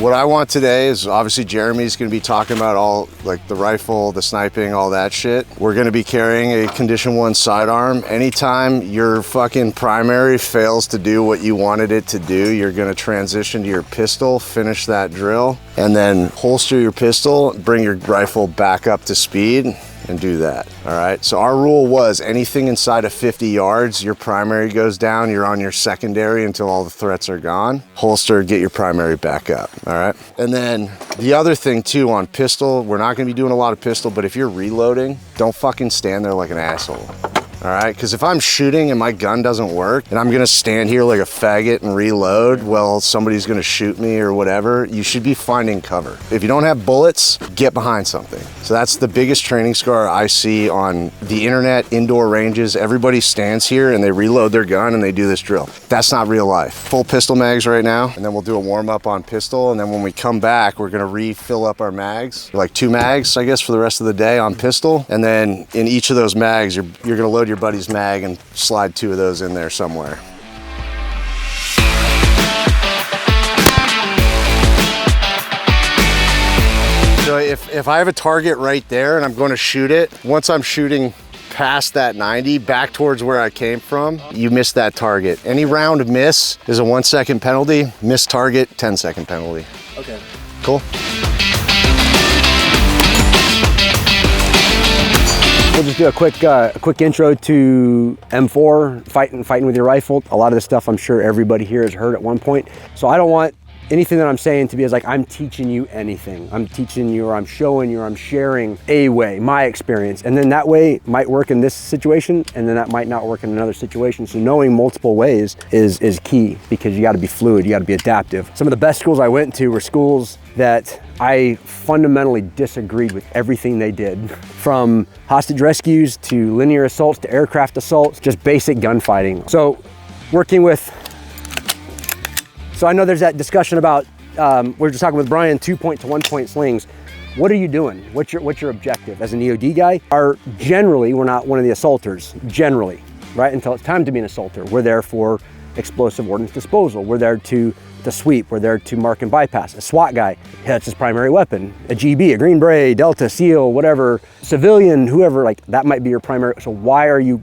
What I want today is obviously Jeremy's gonna be talking about all like the rifle, the sniping, all that shit. We're gonna be carrying a Condition 1 sidearm. Anytime your fucking primary fails to do what you wanted it to do, you're gonna transition to your pistol, finish that drill, and then holster your pistol, bring your rifle back up to speed and do that, all right? So our rule was anything inside of 50 yards, your primary goes down, you're on your secondary until all the threats are gone. Holster, get your primary back up, all right? And then the other thing too on pistol, we're not gonna be doing a lot of pistol, but if you're reloading, don't fucking stand there like an asshole. All right, because if I'm shooting and my gun doesn't work and I'm gonna stand here like a faggot and reload, well, somebody's gonna shoot me or whatever, you should be finding cover. If you don't have bullets, get behind something. So that's the biggest training scar I see on the internet, indoor ranges. Everybody stands here and they reload their gun and they do this drill. That's not real life. Full pistol mags right now, and then we'll do a warm up on pistol, and then when we come back, we're gonna refill up our mags, like 2 mags, I guess, for the rest of the day on pistol. And then in each of those mags, you're gonna load your buddy's mag and slide 2 of those in there somewhere. So if I have a target right there and I'm going to shoot it, once I'm shooting past that 90 back towards where I came from, you miss that target. Any round miss is a 1-second penalty. Miss target, 10-second penalty. Okay. Cool. We'll just do a quick intro to M4, fighting with your rifle. A lot of this stuff I'm sure everybody here has heard at one point. So I don't want anything that I'm saying to be as like I'm teaching you anything. I'm teaching you, or I'm showing you, or I'm sharing a way, my experience. And then that way might work in this situation, and then that might not work in another situation. So knowing multiple ways is key, because you gotta be fluid, you gotta be adaptive. Some of the best schools I went to were schools that I fundamentally disagreed with everything they did, from hostage rescues to linear assaults to aircraft assaults, just basic gunfighting. So I know there's that discussion about, we were just talking with Brian, 2-point to 1-point slings. What are you doing? What's your objective? As an EOD guy, generally, we're not one of the assaulters, generally, right? Until it's time to be an assaulter. We're there for explosive ordnance disposal. We're there to sweep. We're there to mark and bypass. A SWAT guy, that's his primary weapon. A GB, a Green Beret, Delta, SEAL, whatever, civilian, whoever, like that might be your primary. So why are you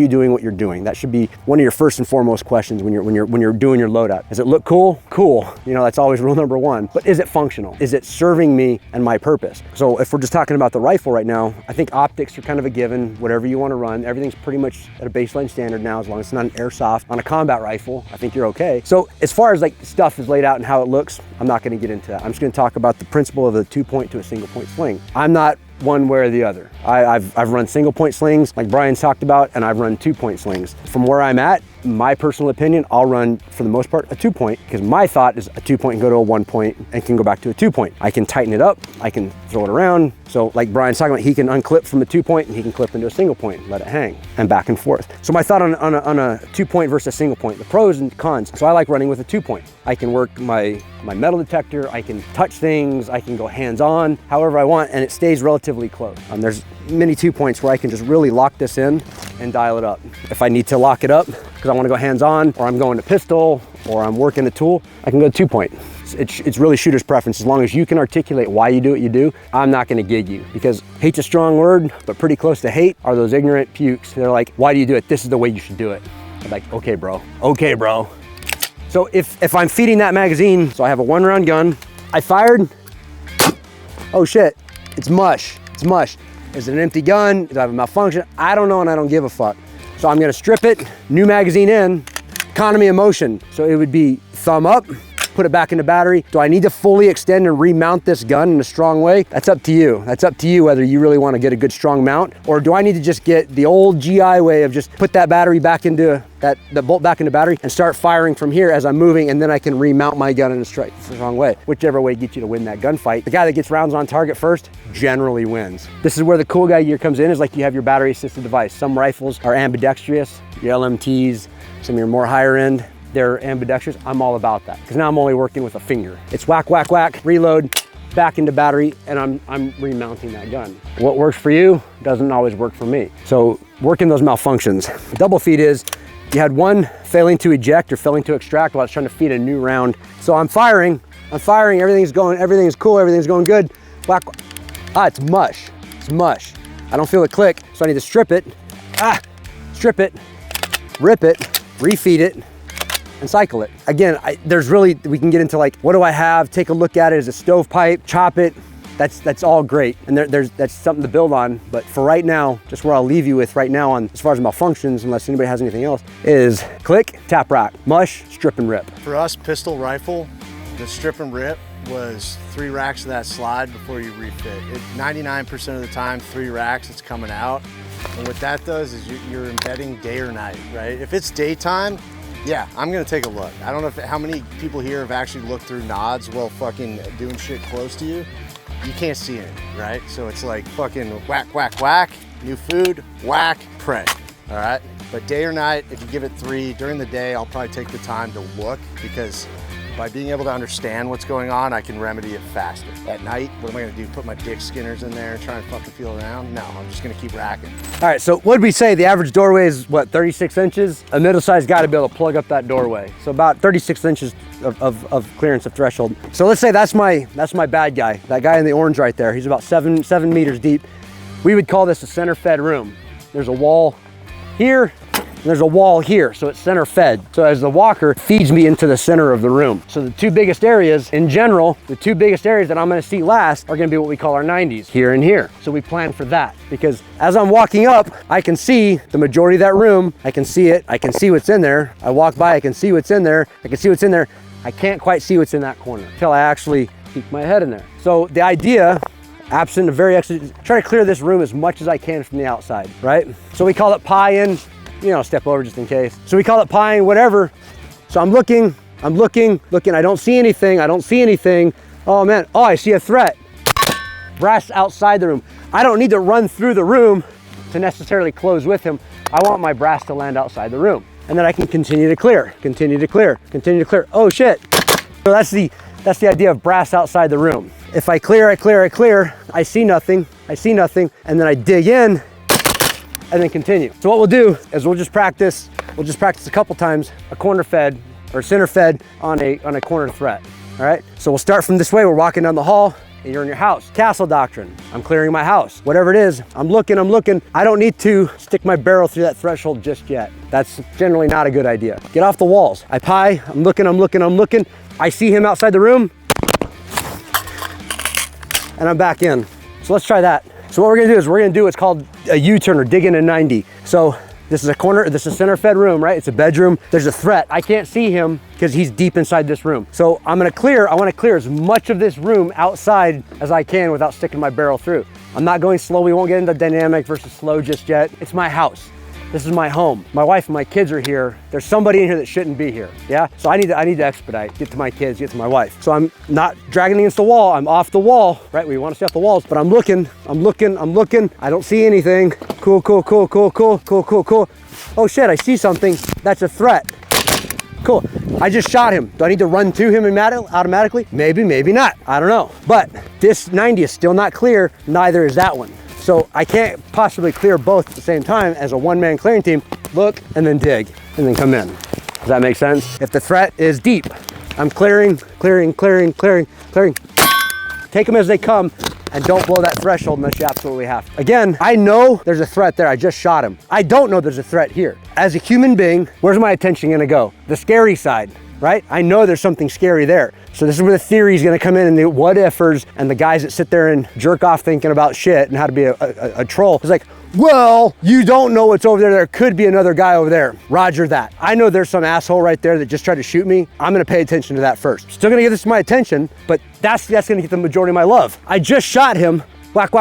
doing what you're doing? That should be one of your first and foremost questions when you're doing your loadout. Does it look cool? Cool. You know, that's always rule number 1. But is it functional? Is it serving me and my purpose? So if we're just talking about the rifle right now, I think optics are kind of a given. Whatever you want to run, everything's pretty much at a baseline standard now, as long as it's not an airsoft. On a combat rifle, I think you're okay. So as far as like stuff is laid out and how it looks, I'm not going to get into that. I'm just going to talk about the principle of the 2-point to a single point sling. I'm not one way or the other. I've run single point slings like Brian's talked about, and I've run 2-point slings. From where I'm at, my personal opinion, I'll run for the most part a 2-point, because my thought is a 2-point can go to a 1-point and can go back to a 2-point. I can tighten it up, I can throw it around. So like Brian's talking about, he can unclip from a 2-point and he can clip into a single point, let it hang, and back and forth. So my thought on a 2-point versus a single point, the pros and cons. So I like running with a 2-point. I can work my metal detector, I can touch things, I can go hands-on, however I want, and it stays relatively close. There's many 2-points where I can just really lock this in and dial it up. If I need to lock it up because I want to go hands-on, or I'm going to pistol, or I'm working a tool, I can go 2-point. It's really shooter's preference. As long as you can articulate why you do what you do, I'm not gonna gig you, because hate's a strong word, but pretty close to hate are those ignorant pukes. They're like, why do you do it? This is the way you should do it. I'm like, okay, bro. Okay, bro. So if I'm feeding that magazine, so I have a 1-round gun, I fired, oh shit, it's mush, it's mush. Is it an empty gun? Does it have a malfunction? I don't know, and I don't give a fuck. So I'm gonna strip it, new magazine in, economy of motion. So it would be thumb up, put it back into battery. Do I need to fully extend and remount this gun in a strong way? That's up to you. That's up to you whether you really want to get a good strong mount, or do I need to just get the old GI way of just put that battery back into the bolt back into battery and start firing from here as I'm moving, and then I can remount my gun in a strong way. Whichever way gets you to win that gunfight. The guy that gets rounds on target first generally wins. This is where the cool guy gear comes in, is like you have your battery assisted device. Some rifles are ambidextrous, your LMTs, some of your more higher end, they're ambidextrous. I'm all about that, because now I'm only working with a finger. It's whack, whack, whack, reload, back into battery, and I'm remounting that gun. What works for you doesn't always work for me. So working those malfunctions. Double feed is, you had one failing to eject or failing to extract while it's trying to feed a new round. So I'm firing, I'm firing, everything's cool, everything's going good. Black, it's mush, it's mush. I don't feel the click, so I need to strip it, strip it, rip it, refeed it, and cycle it. Again, we can get into like, what do I have? Take a look at it as a stovepipe, chop it. That's all great, and that's something to build on. But for right now, just where I'll leave you with right now on as far as malfunctions, unless anybody has anything else, is click, tap rack, mush, strip and rip. For us, pistol rifle, the strip and rip was 3 racks of that slide before you refit. 99% of the time, 3 racks, it's coming out. And what that does is you're embedding day or night, right? If it's daytime, yeah, I'm gonna take a look. I don't know how many people here have actually looked through nods while fucking doing shit close to you. You can't see it, right? So it's like fucking whack, whack, whack, new food, whack, pray, all right? But day or night, if you give it 3, during the day, I'll probably take the time to look, because by being able to understand what's going on, I can remedy it faster. At night, what am I gonna do? Put my dick skinners in there and try and fucking feel around? No, I'm just gonna keep racking. All right, so what'd we say? The average doorway is what, 36 inches? A middle-sized guy to be able to plug up that doorway. So about 36 inches of clearance of threshold. So let's say that's my bad guy. That guy in the orange right there, he's about 7 meters deep. We would call this a center fed room. There's a wall here, and there's a wall here, so it's center fed. So as the walker feeds me into the center of the room. So the 2 biggest areas in general, the 2 biggest areas that I'm gonna see last are gonna be what we call our 90s, here and here. So we plan for that, because as I'm walking up, I can see the majority of that room. I can see it, I can see what's in there. I walk by, I can see what's in there, I can see what's in there. I can't quite see what's in that corner until I actually peek my head in there. So the idea, absent a very exit, try to clear this room as much as I can from the outside, right? So we call it pie-in, step over just in case. So we call it pie-in, whatever. So I'm looking, I don't see anything. Oh man, I see a threat. Brass outside the room. I don't need to run through the room to necessarily close with him. I want my brass to land outside the room. And then I can continue to clear. Oh shit. So that's the idea of brass outside the room. If I clear, I see nothing, and then I dig in and then continue. So what we'll do is we'll just practice a couple times a corner fed or center fed on a corner threat. All right. So we'll start from this way. We're walking down the hall. And you're in your house. Castle doctrine. I'm clearing my house. Whatever it is, I'm looking. I don't need to stick my barrel through that threshold just yet. That's generally not a good idea. Get off the walls. I pie, I'm looking. I see him outside the room. And I'm back in. So let's try that. So what we're gonna do what's called a U-turn or dig in a 90. So this is a center fed room, right? It's a bedroom. There's a threat. I can't see him because he's deep inside this room. So I wanna clear as much of this room outside as I can without sticking my barrel through. I'm not going slow. We won't get into dynamic versus slow just yet. It's my house. This is my home. My wife and my kids are here. There's somebody in here that shouldn't be here, yeah? So I need to expedite, get to my kids, get to my wife. So I'm not dragging against the wall. I'm off the wall, right? We wanna stay off the walls, but I'm looking. I don't see anything. Cool. Oh shit, I see something. That's a threat. Cool, I just shot him. Do I need to run to him automatically? Maybe, maybe not, I don't know. But this 90 is still not clear, neither is that one. So I can't possibly clear both at the same time as a one-man clearing team. Look, and then dig, and then come in. Does that make sense? If the threat is deep, I'm clearing. Take them as they come, and don't blow that threshold unless you absolutely have to. Again, I know there's a threat there, I just shot him. I don't know there's a threat here. As a human being, where's my attention gonna go? The scary side, right? I know there's something scary there. So this is where the theory is gonna come in, and the what-ifers and the guys that sit there and jerk off thinking about shit and how to be a troll. It's like, well, you don't know what's over there. There could be another guy over there. Roger that. I know there's some asshole right there that just tried to shoot me. I'm gonna pay attention to that first. Still gonna give this my attention, but that's gonna get the majority of my love. I just shot him, whack,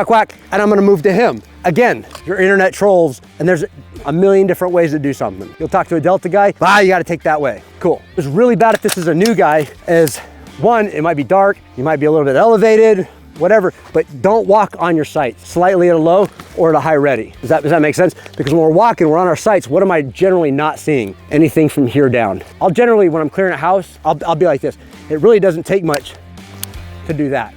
and I'm gonna move to him. Again, your internet trolls, and there's a million different ways to do something. You'll talk to a Delta guy, you gotta take that way. Cool. What's really bad if this is a new guy is, one, it might be dark, you might be a little bit elevated, whatever, but don't walk on your sights, slightly at a low or at a high ready. Does that make sense? Because when we're walking, we're on our sights, what am I generally not seeing? Anything from here down. I'll generally, when I'm clearing a house, I'll be like this. It really doesn't take much to do that.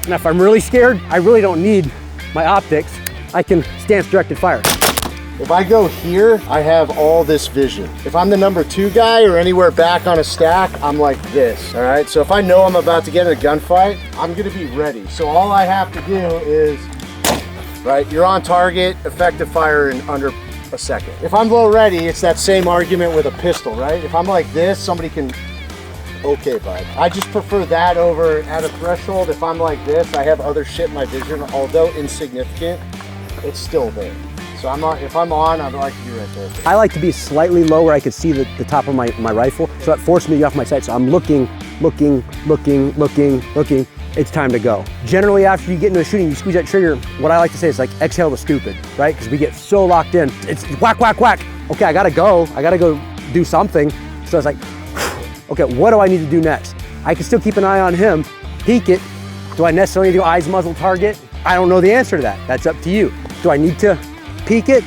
And if I'm really scared, I really don't need my optics. I can stance directed fire. If I go here, I have all this vision. If I'm the number 2 guy or anywhere back on a stack, I'm like this, all right? So if I know I'm about to get in a gunfight, I'm gonna be ready. So all I have to do is, right, you're on target, effective fire in under a second. If I'm low ready, it's that same argument with a pistol, right? If I'm like this, somebody can, okay, bud. I just prefer that over at a threshold. If I'm like this, I have other shit in my vision, although insignificant, it's still there. So I'm not, if I'm on, I'd like to be right there. I like to be slightly low where I could see the top of my rifle, so that forced me to get off my sight. So I'm looking. It's time to go. Generally, after you get into a shooting, you squeeze that trigger. What I like to say is like, exhale the stupid, right? Because we get so locked in. It's whack, whack, whack. Okay, I gotta go do something. So it's like, okay, what do I need to do next? I can still keep an eye on him, peek it. Do I necessarily need to go eyes, muzzle, target? I don't know the answer to that. That's up to you. Do I need to peek it?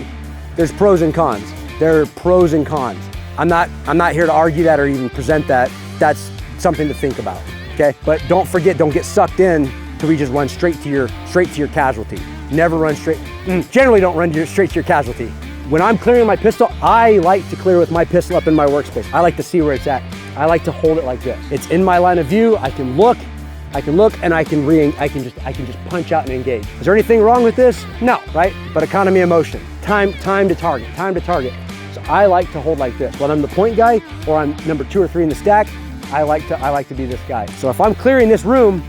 There's pros and cons. There are pros and cons. I'm not here to argue that or even present that. That's something to think about, okay? But don't forget, don't get sucked in till we just run straight to your casualty. Never run straight, generally don't run straight to your casualty. When I'm clearing my pistol, I like to clear with my pistol up in my workspace. I like to see where it's at. I like to hold it like this. It's in my line of view. I can look, and I can just punch out and engage. Is there anything wrong with this? No, right? But economy of motion, time to target. So I like to hold like this. Whether I'm the point guy or I'm number 2 or 3 in the stack, I like to be this guy. So if I'm clearing this room,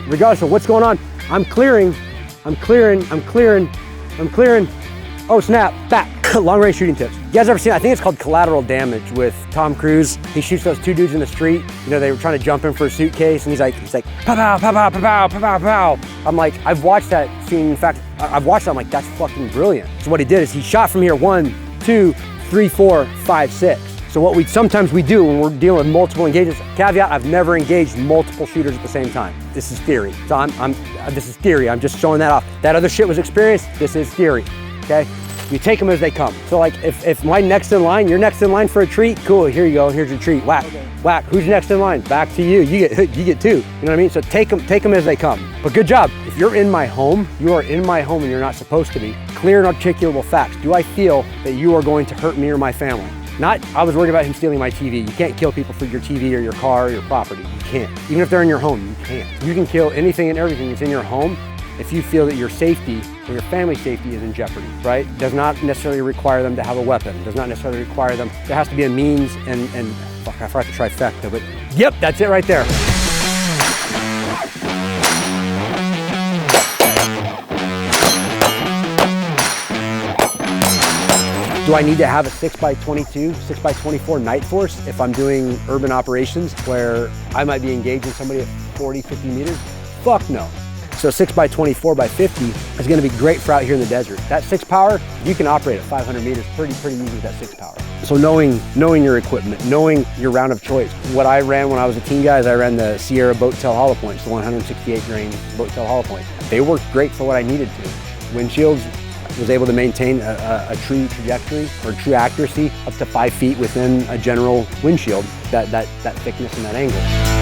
regardless of what's going on, I'm clearing. Oh snap, back. Long range shooting tips. You guys ever seen, I think it's called Collateral Damage with Tom Cruise. He shoots those 2 dudes in the street. You know, they were trying to jump in for a suitcase and he's like, pow, pow, pow, pow, pow, pow, pow, pow. I'm like, I've watched that scene. In fact, I've watched it, I'm like, that's fucking brilliant. So what he did is he shot from here 1, 2, 3, 4, 5, 6. So what sometimes we do when we're dealing with multiple engagements, caveat, I've never engaged multiple shooters at the same time. This is theory. So this is theory. I'm just showing that off. That other shit was experience. This is theory, okay? You take them as they come. So like if my next in line, you're next in line for a treat, cool, here you go, here's your treat, whack, okay. Whack, who's next in line? Back to you, you get 2, you know what I mean? So take them as they come. But good job. If you're in my home, you are in my home and you're not supposed to be. Clear and articulable facts. Do I feel that you are going to hurt me or my family? Not, I was worried about him stealing my TV. You can't kill people for your TV or your car or your property. You can't. Even if they're in your home, you can't. You can kill anything and everything that's in your home if you feel that your safety or your family's safety is in jeopardy, right? Does not necessarily require them to have a weapon. Does not necessarily require them, there has to be a means and fuck, I forgot the trifecta, but yep, that's it right there. Do I need to have a 6x22, 6x24 night force if I'm doing urban operations where I might be engaging somebody at 40, 50 meters? Fuck no. So 6x24x50 is gonna be great for out here in the desert. That 6 power, you can operate at 500 meters pretty easy with that 6 power. So knowing your equipment, knowing your round of choice. What I ran when I was a teen guy is I ran the Sierra boat tail hollow points, the 168 grain boat tail hollow point. They worked great for what I needed to. Windshields, was able to maintain a true trajectory or true accuracy up to 5 feet within a general windshield, that thickness and that angle.